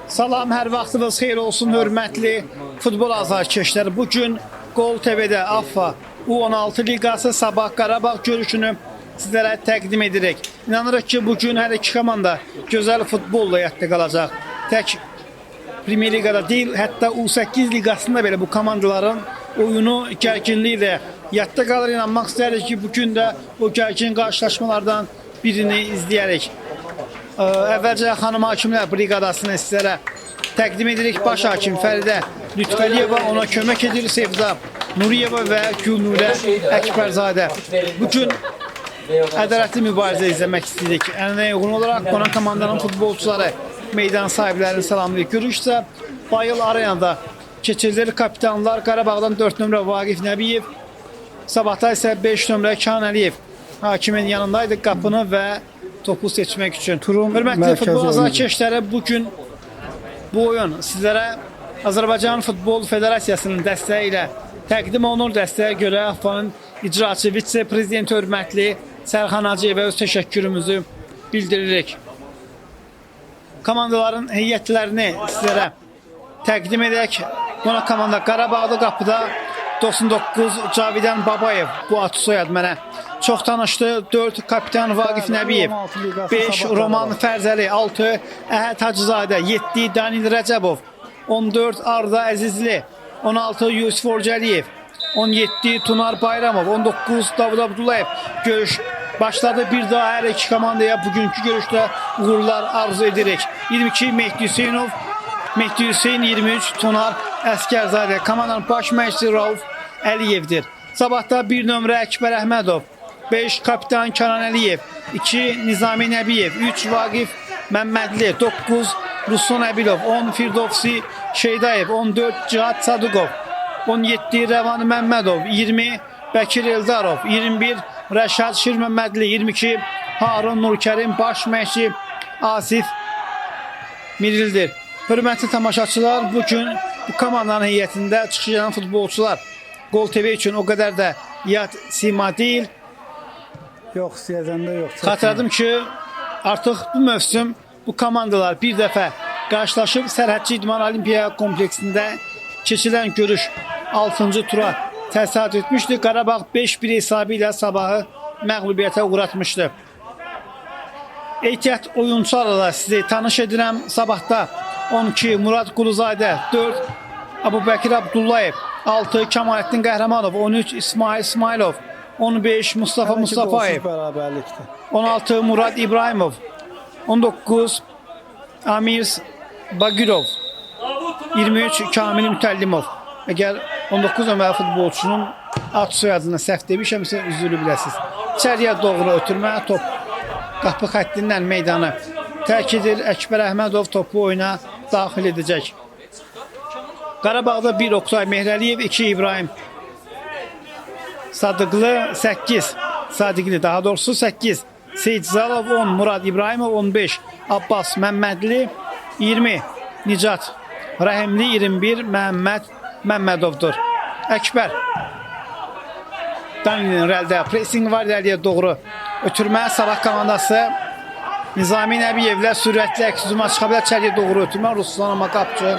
Salam, hər vaxtınız xeyir olsun, hörmətli futbol azarkeşləri. Bugün Gol TV-də AFFA U16 Liqası Sabah Qarabağ görüşünü sizlərə təqdim edirik. İnanırıq ki, bugün hər iki komanda gözəl futbolla yadda qalacaq. Tək Premier Liqada deyil, hətta U8 Liqasında belə bu komandaların oyunu gərginliyi də yadda qalır. İnanmaq istəyirik ki, bugün də o gərgin qarşılaşmalardan birini izləyərik. Əvvəlcə xanım hakimlər briqadasını sizlərə təqdim edirik. Baş hakim Fəridə Lütfəliyeva, ona kömək edir Sevda Nuriyeva və Gülnurə Əkbərzadə. Bugün ədalətli mübarizə izləmək istəyirik. Ənənəyə uyğun olaraq qonan komandanın futbolçuları meydan sahiblərini salamlayır. Görüşsə Bayıl Arenada keçirilir. Kapitanlar Qarabağdan 4 nömrə Vaqif Nəbiyev, Sabahda isə 5 nömrə Kan Əliyev hakimin yanındaydı qapını və topu seçmək üçün. Hörmətli futbol azarkeşləri, bugün bu oyun sizlərə Azərbaycan Futbol Federasiyasının dəstəyi ilə təqdim olunur. Dəstəyə görə AFFA-nın icraçı vitse-prezidenti hörmətli Sərxan Hacıyevə öz təşəkkürümüzü bildiririk. Komandaların heyətlərini sizlərə təqdim edək. Qonaq komanda Qarabağda, qapıda 99 Cavidan Babayev, bu atı soyad mənə çox tanışdı. 4 kapitan Vaqif Nəbiyev, 5 Roman Fərzəli, 6 Əhəd Hacızadə, 7 Danil Rəcəbov, 14 Arda Əzizli, 16 Yusuf Orcəliyev, 17 Tunar Bayramov, 19 Davud Abdullayev. Görüş başladı. Bir daha hər iki komandaya bugünkü görüşdə uğurlar arzu edirik. 22 Mehdi Hüseynov, Mehdi Hüseyn, 23 Tunar Əskərzadə. Komandanın baş məşqçisi Rauf Əliyevdir. Sabahda 1 nömrə Əkbər Əhmədov, 5 kapitan Kənan Əliyev, 2 Nizami Nəbiyev, 3 Vaqif Məmmədli, 9 Ruslan Əbilov, 10 Firdovsi Şeydayev, 14 Cihad Sadıqov, 17 Rəvan Məmmədov, 20 Bəkir Eldarov, 21 Rəşad Şirməmmədli, 22 Harun Nurkərim, baş məşqçi Asif Mirildir. Hörmətli tamaşaçılar, bugün bu komandanın heyətində çıxış edən futbolçular Gol TV üçün o qədər də yad sima deyil. Yox, siyazəndə yox. Xatırladım ki, artıq bu mövsüm bu komandalar bir dəfə qarşılaşıb Sərhədçi İdman Olimpiya kompleksində keçilən görüş 6-cı tura təsadüf etmişdi. Qarabağ 5-1 hesabı ilə Sabahı məğlubiyyətə uğratmışdı. Ehtiyat oyunçularla sizi tanış edirəm. Sabahda 12 Murad Quluzadə, 4 Abubəkir Abdullayev, 6 Kemalettin Qəhrəmanov, 13 İsmail İsmailov, 15 Mustafa Mustafayev, 16 Murad İbrahimov, 19 Amir Bagirov, 23 Kamil Mütəllimov. Əgər 19 nömrəli futbolçunun ad soyadını səhv demişəmsə üzülü biləsiniz. İçəriyə doğru ötürmə, top qapı xəttindən meydanı tərk edir. Əkbər Əhmədov topu oyuna daxil edəcək. Qarabağda 1 Oktay Mehrəliyev, 2 İbrahim Sadıqlı, 8 Sadiqli, daha doğrusu 8 Seyid Zalov, 10 Murad İbrahimov, 15 Abbas Məmmədli, 20 Nicat Rəhimli, 21 Məhəmməd Məmmədovdur. Əkbər Danilin rəldə pressing var, irəliyə doğru ötürmə. Sabah komandası Nizami Nəbiyevlə sürətli əks-hücuma çıxa bilər. İçəriyə doğru ötürmə. Ruslan amma qapçı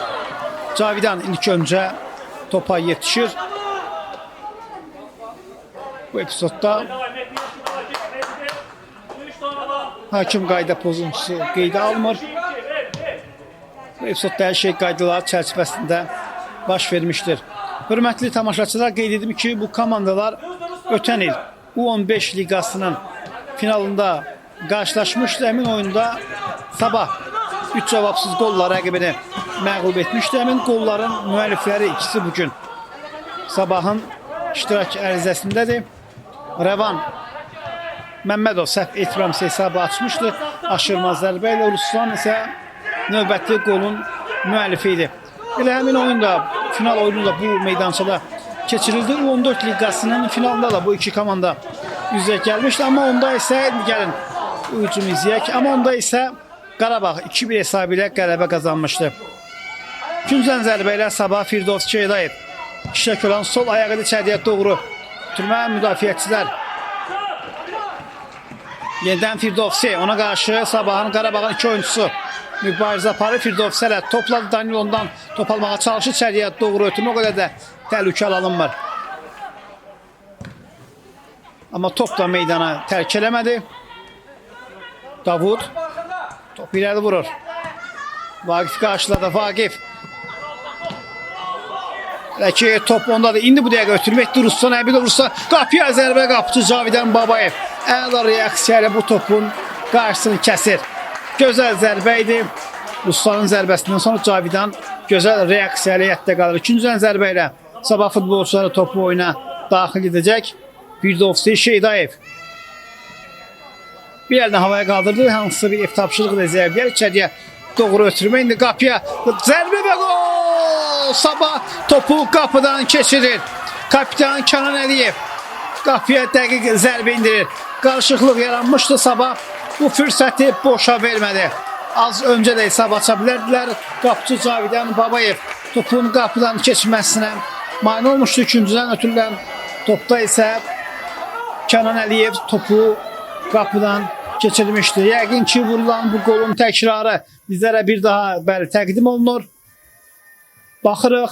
Cavidan ilk öncə topa yetişir. Bu epizodda hakim qayda pozuntusu qeydə almır. Bu epizodda hər şey qaydalar çərçivəsində baş vermişdir. Hörmətli tamaşaçılar, qeyd edim ki, bu komandalar ötən il U15 liqasının finalında qarşılaşmışdı. Həmin oyunda Sabah 3 cavabsız qolla rəqibini məğlub etmişdi. Həmin qolların müəllifləri ikisi bugün Sabahın iştirak ərizəsindədir. Rəvan Məmmədov səhv etmirəmsə hesabı açmışdı. Aşırma zərbə ilə, Ruslan isə növbəti qolun müəllifi idi. Elə həmin oyunda, final oyununda bu meydançada keçirildi. U14 liqasının finalında da bu iki komanda üzrə gəlmişdi. Amma onda isə, gəlin hücum izləyək, amma onda isə Qarabağ 2-1 hesabı ilə qələbə qazanmışdı. Güncən zərbə ilə Sabah Firdovsi Şeydayev işlək olan sol ayağı içəriyə doğru. Türmə müdafiəçilər Yenidən Firdovsi, ona qarşı Sabahın Qarabağın iki oyuncusu mübarizə aparır. Firdovsi hələ topladı, Danil ondan top almağa çalışır, içəriyə doğru ötürmə, o qədər də təhlükəli alınmır. Amma top da meydana tərk eləmədi. Davud top irəli vurur. Vaqif qarşıladı, Vaqif. Hələ top ondadır. İndi bu dəqiqə ötürməkdir. Ruslan Əbilov, Ruslan qapıya zərbə, qapıcı Cavidan Babayev. Əla reaksiya ilə bu topun qarşısını kəsir. Gözəl zərbə idi. Ruslanın zərbəsindən sonra Cavidan gözəl reaksiya ilə yətdə qalır. İkinciden zərbə ilə Sabah futbolçuları topu oyuna daxil edəcək. Firdovsi Şeydayev. Bir əlini havaya qaldırdı. Hansısa bir ev tapşırığı da zərbə. İçəriyə doğru ötürmə. İndi qapıya zərbə və gol! Sabah topu qapıdan keçirir. Kapitan Kenan Əliyev qapıya dəqiq zərbə indirir. Qarışıqlıq yaranmışdı. Sabah bu fürsəti boşa vermədi. Az öncə də hesab aça bilərdilər. Qapıcı Cavidan Babayev topun qapıdan keçməsinə mane olmuşdu. İkinciden ötürülən topda isə Kenan Əliyev topu qapıdan keçirmişdi. Yəqin ki, vurulan bu golun təkrarı bizlərə bir daha təqdim olunur. Baxırıq.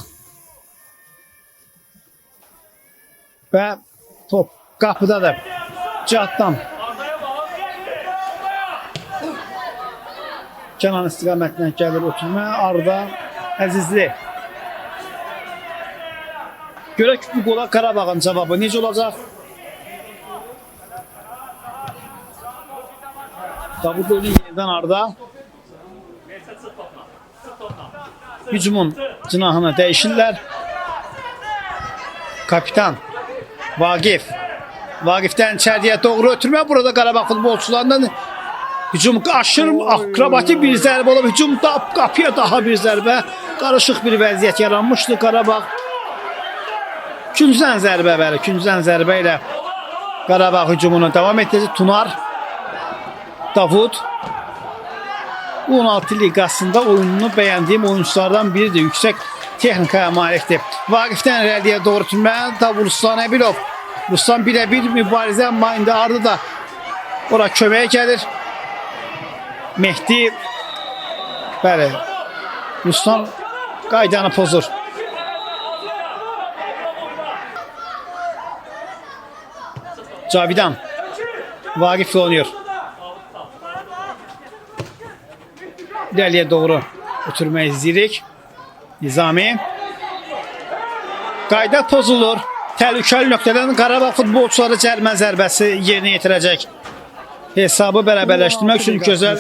Və top qapıdadır. Cihaddan. Kenan istiqamətindən gəlir ötürmə. Arda Əzizli. Görək bu qola Qarabağın cavabı necə olacaq? Davud Ölü yenidən Arda. Hücumun cinahını dəyişirlər. Kapitan Vaqif. Vaqifdən içəriyə doğru ötürmə. Burada Qarabağ futbolçularından hücum aşırı akrobatik bir zərbə olub. Hücum qapıya daha bir zərbə. Qarışıq bir vəziyyət yaranmışdı. Qarabağ ikinciden zərbə verir. İkinciden zərbə ilə Qarabağ hücumunu davam etdirdi. Tunar, Davud 16 liqasında oyununu bəyəndiyim oyunculardan biridir. Yüksək texnikaya malikdir. Vaqifdən irəliyə doğru ötürmə. Davud Ruslan Əbilov. Ruslan birə-bir mübarizə, amma indi Arda da ora köməyə gəlir. Mehdi, bəli, Ruslan qaydanı pozur. Cavidan Vaqiflə oynuyor. İrəliyə doğru ötürmək izləyirik. Nizami. Qayda pozulur. Təhlükəli nöqtədən Qarabağ futbolçuları cərimə zərbəsi yerinə yetirəcək. Hesabı bərabərləşdirmək üçün gözəl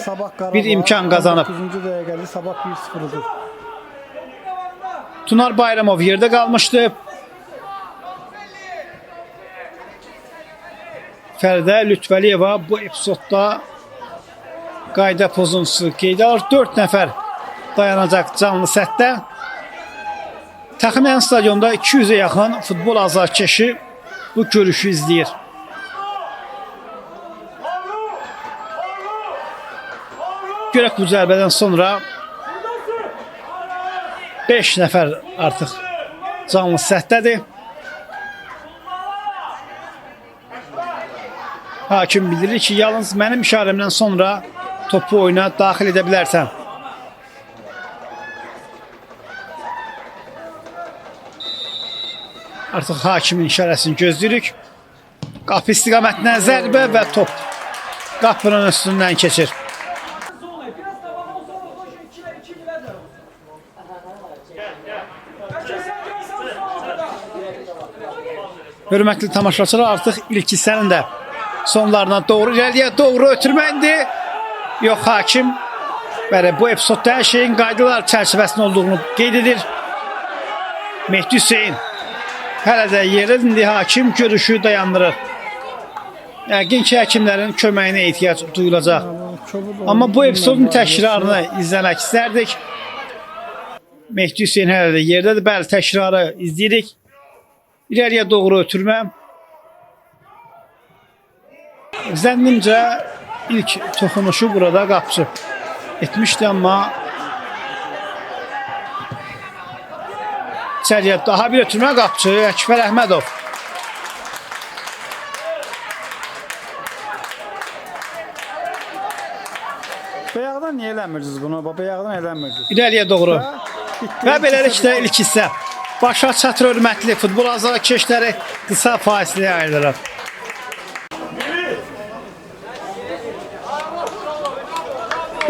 bir imkan qazanıb. 9-cu dəqiqədə Sabah 1-0-dır. Tunar Bayramov yerdə qalmışdı. Fəridə Lütfəliyeva bu epizodda qayda pozuntusu qeydə alır. 4 nəfər dayanacaq canlı sətdə. Təxminən stadionda 200-ə yaxın futbol azarkeşi bu görüşü izləyir. Görək bu zərbədən sonra 5 nəfər artıq canlı sətdədir. Hakim bildirir ki, yalnız mənim işarəmdən sonra topu oyuna daxil edə bilərsən. Artıq hakimin işarəsini gözləyirik. Qapı istiqamətindən zərbə və top qapının üstündən keçir. Hörmətli tamaşaçılar, artıq ilk hissənin də sonlarına doğru irəliyə doğru ötürməndi. Yox, hakim bəli, bu epizodda hər şeyin qaydalar çərçivəsində olduğunu qeyd edir. Mehdi Hüseyin hələ də yerində, hakim görüşü dayandırır. Yəqin ki, həkimlərin köməyinə ehtiyac duyulacaq. Amma bu epizodun təkrarını izləmək istərdik. Mehdi Hüseyin hələ də yerdədir. Bəli, təkrarı izləyirik. İleriyə doğru ötürmə. Zənnimcə ilk toxunuşu burada qapıcı etmişdi, amma içəriyə daha bir ötürmə qapıcı Əkbər Əhmədov. Bayaqdan niyə eləmirdiniz bunu? Bayaqdan eləmirdiniz. İrəliyə doğru. Və beləliklə ilk ilk hissə başa çatır hörmətli futbol azarkeşləri qısa fasiləyə ayrılır.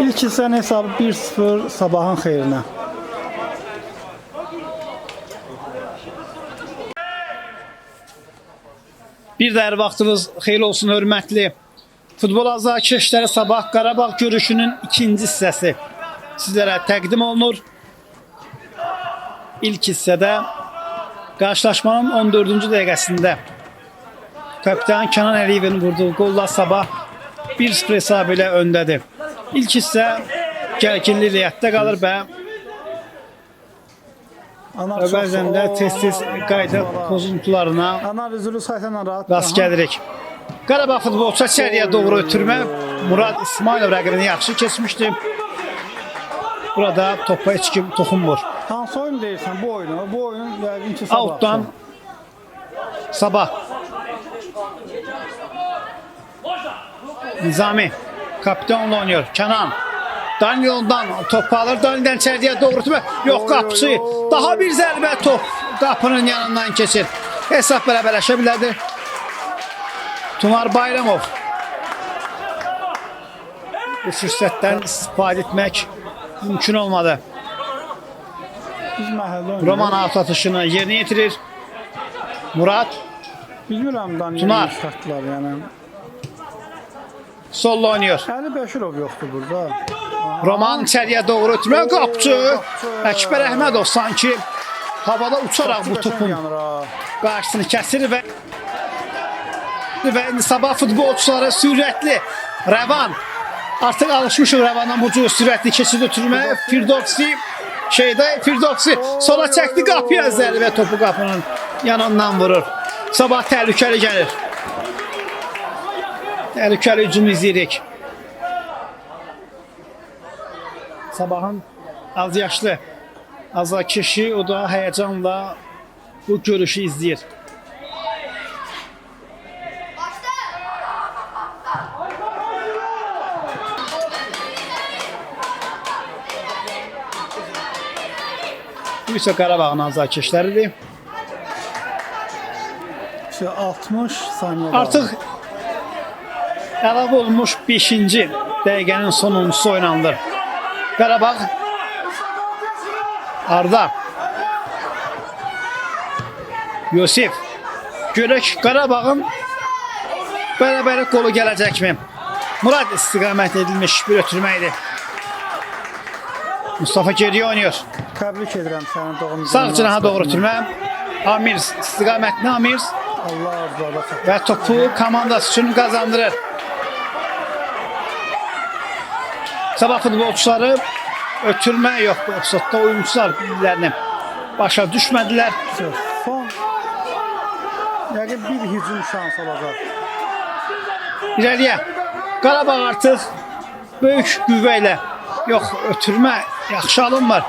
ilk hissənin hesabı 1-0 Sabahın xeyrinə. Bir də hər vaxtınız xeyir olsun hörmətli futbol azarkeşləri Sabah Qarabağ görüşünün ikinci hissəsi sizlərə təqdim olunur. İlk hissədə qarşılaşmanın 14-cü dəqiqəsində kapitan Kənan Əliyevin vurduğu golla Sabah 1-0 hesabı ilə öndədir. İlk hissə gərginli riyyətdə qalır və bəzən də tez-tez qayda pozuntularına Analizli saytla rahat. rast gəlirik. Qarabağ futbolçu içəriyə doğru ötürmə Murad İsmailov rəqibini yaxşı keçmişdi. Burada topa heç kim toxunmur. Hansı oyun deyirsən bu oyunu? Bu oyun yəqin ki Sabah. Outdan Sabah. Nizami kapitanla oynuyor. Kenan. Daniel'dan topu alır. Daniel'den içeriye doğru tutma. Yok kapısı. Daha bir zərbə top qapının yanından keçir. Hesab bərabərləşə bilərdi. Tunar Bayramov. Bu fürsətdən istifadə etmək mümkün olmadı. Biz məhəllə oynuyoruz. Roman atışını yerinə yetirir. Murat Bilmirəm Daniel Tunar. şartlar yəni. solla oynuyor. Əli Bəşirov yoxdur burada. Roman içəriyə doğru ötürmə qapçı. Əkbər Əhmədov sanki havada uçaraq bu topun qarşısını kəsir və indi Sabah futbolçuları sürətli Rəvan. Artıq alışmışıq Rəvandan bu cür sürətli keçid ötürməyə. Firdovsi Firdovsi sola çəkdi qapıya zərbə topu qapının yanından vurur. Sabah təhlükəli gəlir. Təhlükəli hücum izləyirik. Sabahın az yaşlı azarkeşi o da həyəcanla bu görüşü izləyir. Bu isə Qarabağın azarkeşləridir. 60 saniyə. Artıq əlavə olunmuş 5-ci dəqiqənin sonuncusu oynanılır. Qarabağ Arda Yusif görək Qarabağın bərabərlik qolu gələcəkmi? Murad istiqamət edilmiş bir ötürmə idi. Mustafa geriyə oynuyor. Təbrik edirəm sənin doğum günün. Sağ cinaha doğru ötürmə. Amir istiqamətli Amir Allah arzuada çatır. və topu komandası üçün qazandırır. Sabah futbolçuları ötürmə yox bu episodda oyuncular bir-birlərini başa düşmədilər. Son yəqin bir hücum şans olacaq. İrəliyə Qarabağ artıq böyük qüvvə ilə yox ötürmə yaxşı alınmır.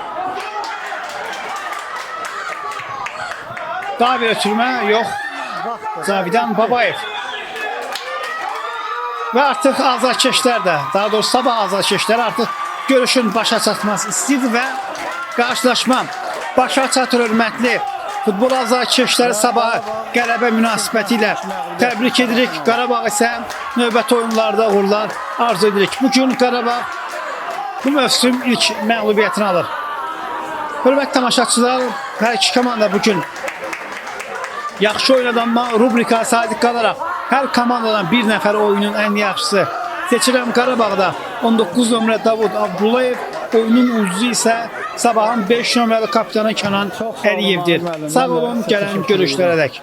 Daha bir ötürmə yox. Cavidan Babayev. Və artıq azarkeşlər də, daha doğrusu Sabah azarkeşləri artıq görüşün başa çatması istəyirdi və qarşılaşma başa çatır hörmətli futbol azarkeşləri Sabahı qələbə münasibəti ilə təbrik edirik. Qarabağ isə növbəti oyunlarda uğurlar arzu edirik. Bugün Qarabağ bu mövsüm ilk məğlubiyyətini alır. Hörmətli tamaşaçılar, hər iki komanda bugün yaxşı oynadanma rubrika sadiq qalaraq hər komandadan bir nəfər oyunun ən yaxşısı seçilən Qarabağda 19 nömrə Davud Abdullayev, oyunun ucuzu isə Sabahın 5 nömrəli kapitanı Kənan Əliyevdir. Sağ olun, gələn görüşlərə dək.